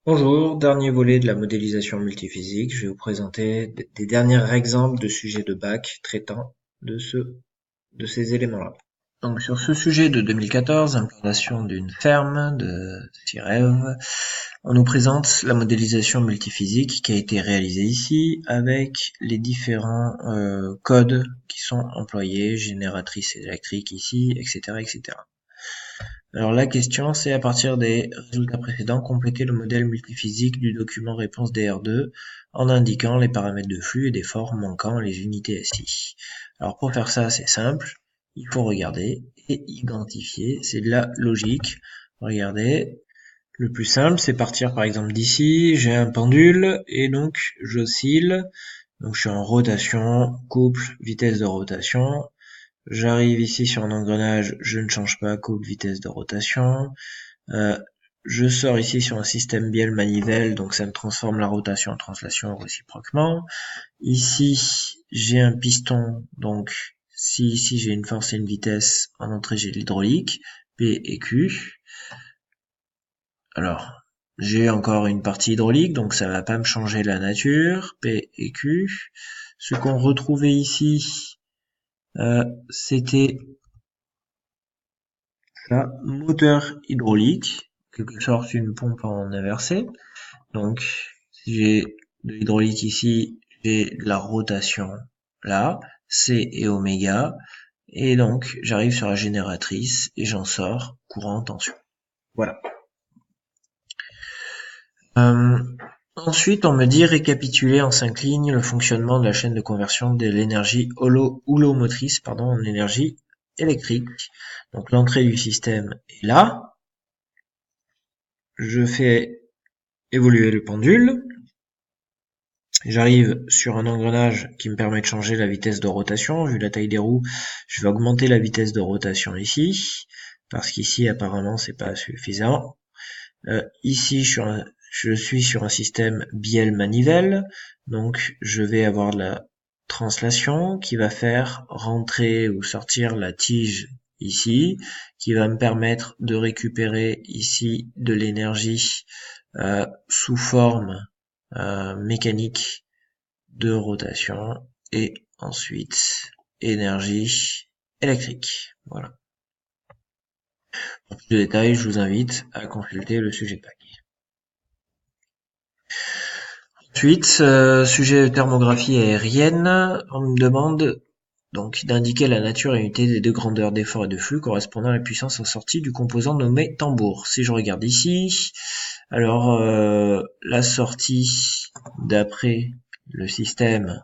Bonjour, dernier volet de la modélisation multiphysique. Je vais vous présenter des derniers exemples de sujets de bac traitant de ces éléments-là. Donc sur ce sujet de 2014, implantation d'une ferme de Sirève, on nous présente la modélisation multiphysique qui a été réalisée ici avec les différents codes qui sont employés, génératrice électrique ici, etc., etc. Alors la question, c'est à partir des résultats précédents, compléter le modèle multiphysique du document réponse DR2 en indiquant les paramètres de flux et d'effort manquant les unités SI. Alors pour faire ça, c'est simple, il faut regarder et identifier, c'est de la logique. Regardez, le plus simple, c'est partir par exemple d'ici, j'ai un pendule et donc j'oscille, donc je suis en rotation, couple, vitesse de rotation. J'arrive ici sur un engrenage, je ne change pas, couple, vitesse de rotation. Je sors ici sur un système biel manivelle, donc ça me transforme la rotation en translation réciproquement. Ici, j'ai un piston, donc si ici j'ai une force et une vitesse, en entrée j'ai de l'hydraulique, P et Q. Alors, j'ai encore une partie hydraulique, donc ça va pas me changer la nature, P et Q. Ce qu'on retrouvait ici, c'était ça, moteur hydraulique, en quelque sorte une pompe en inversé. Donc, si j'ai de l'hydraulique ici, j'ai de la rotation là, C et oméga, et donc j'arrive sur la génératrice et j'en sors courant tension. Voilà. Euh, Ensuite, on me dit récapituler en 5 lignes le fonctionnement de la chaîne de conversion de l'énergie houlomotrice en énergie électrique. Donc l'entrée du système est là. Je fais évoluer le pendule. J'arrive sur un engrenage qui me permet de changer la vitesse de rotation. Vu la taille des roues, je vais augmenter la vitesse de rotation ici, parce qu'ici apparemment c'est pas suffisant. Ici je suis sur un système biel-manivelle, donc je vais avoir de la translation qui va faire rentrer ou sortir la tige ici, qui va me permettre de récupérer ici de l'énergie sous forme mécanique de rotation et ensuite énergie électrique. Voilà. Pour plus de détails, je vous invite à consulter le sujet de bac. Ensuite, sujet de thermographie aérienne, on me demande donc d'indiquer la nature et l'unité des deux grandeurs d'effort et de flux correspondant à la puissance en sortie du composant nommé tambour. Si je regarde ici, alors la sortie d'après le système,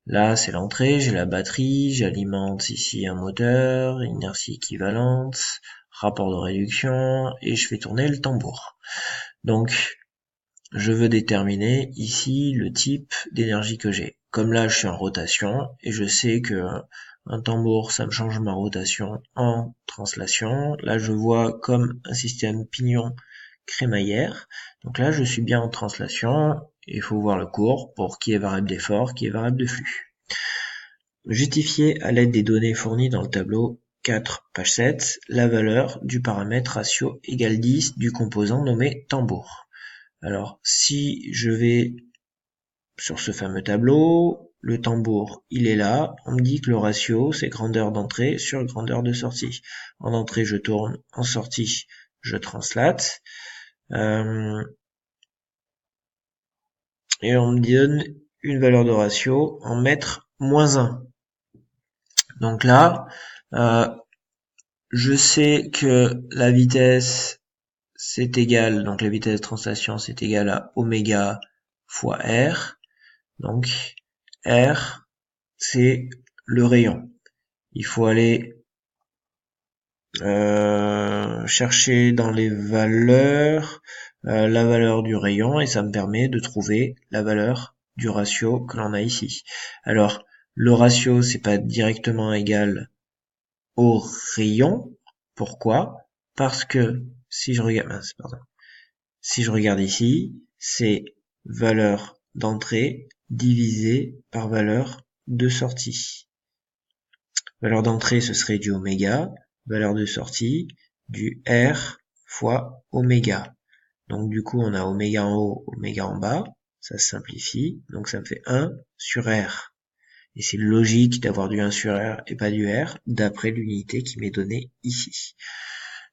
là c'est l'entrée, j'ai la batterie, j'alimente ici un moteur, inertie équivalente, rapport de réduction, et je fais tourner le tambour. Donc je veux déterminer ici le type d'énergie que j'ai. Comme là, je suis en rotation et je sais que un tambour, ça me change ma rotation en translation. Là, je vois comme un système pignon crémaillère. Donc là, je suis bien en translation. Il faut voir le cours pour qui est variable d'effort, qui est variable de flux. Justifier à l'aide des données fournies dans le tableau 4, page 7, la valeur du paramètre ratio égale 10 du composant nommé tambour. Alors, si je vais sur ce fameux tableau, le tambour, il est là. On me dit que le ratio, c'est grandeur d'entrée sur grandeur de sortie. En entrée, je tourne. En sortie, je translate. Et on me donne une valeur de ratio en mètres moins 1. Donc là, je sais que la vitesse, c'est égal, donc la vitesse de translation, c'est égal à oméga fois R. Donc, R, c'est le rayon. Il faut aller chercher dans les valeurs la valeur du rayon et ça me permet de trouver la valeur du ratio que l'on a ici. Alors, le ratio, c'est pas directement égal au rayon. Pourquoi? Parce que si je regarde ici, c'est valeur d'entrée divisé par valeur de sortie. Valeur d'entrée, ce serait du oméga. Valeur de sortie, du R fois oméga. Donc du coup, on a oméga en haut, oméga en bas. Ça se simplifie. Donc ça me fait 1 sur R. Et c'est logique d'avoir du 1 sur R et pas du R, d'après l'unité qui m'est donnée ici.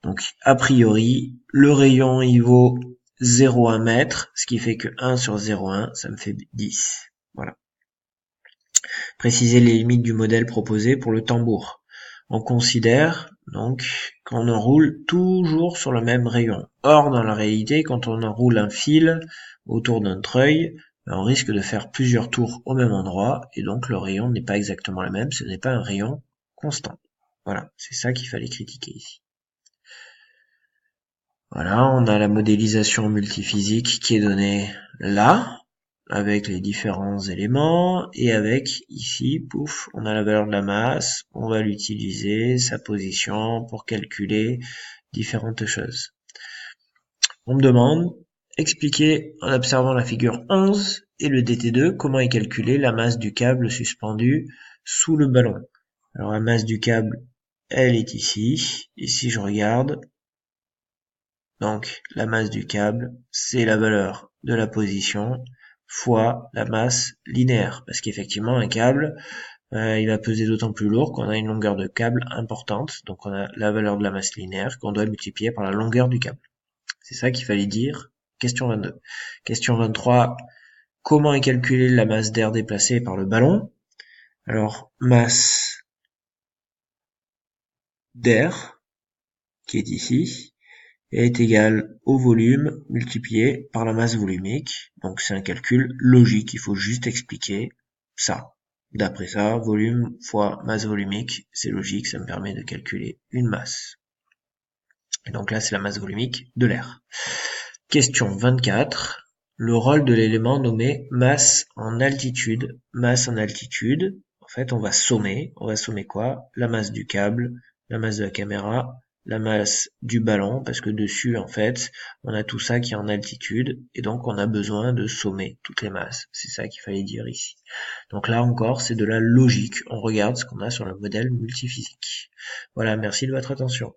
Donc a priori, le rayon il vaut 0,1 mètre, ce qui fait que 1 sur 0,1, ça me fait 10. Voilà. Préciser les limites du modèle proposé pour le tambour. On considère donc qu'on enroule toujours sur le même rayon. Or, dans la réalité, quand on enroule un fil autour d'un treuil, on risque de faire plusieurs tours au même endroit, et donc le rayon n'est pas exactement le même, ce n'est pas un rayon constant. Voilà, c'est ça qu'il fallait critiquer ici. Voilà, on a la modélisation multiphysique qui est donnée là, avec les différents éléments, et avec ici, pouf, on a la valeur de la masse, on va l'utiliser, sa position, pour calculer différentes choses. On me demande, expliquer en observant la figure 11 et le DT2, comment est calculée la masse du câble suspendu sous le ballon. Alors la masse du câble, elle est ici, et si je regarde, donc la masse du câble, c'est la valeur de la position fois la masse linéaire. Parce qu'effectivement, un câble, il va peser d'autant plus lourd qu'on a une longueur de câble importante. Donc on a la valeur de la masse linéaire qu'on doit multiplier par la longueur du câble. C'est ça qu'il fallait dire. Question 22. Question 23. Comment est calculée la masse d'air déplacée par le ballon? Alors, masse d'air, qui est ici, est égal au volume multiplié par la masse volumique. Donc c'est un calcul logique, il faut juste expliquer ça. D'après ça, volume fois masse volumique, c'est logique, ça me permet de calculer une masse. Et donc là, c'est la masse volumique de l'air. Question 24. Le rôle de l'élément nommé masse en altitude. Masse en altitude, en fait, on va sommer. On va sommer quoi? La masse du câble, la masse de la caméra, la masse du ballon, parce que dessus, en fait, on a tout ça qui est en altitude, et donc on a besoin de sommer toutes les masses. C'est ça qu'il fallait dire ici. Donc là encore, c'est de la logique. On regarde ce qu'on a sur le modèle multiphysique. Voilà, merci de votre attention.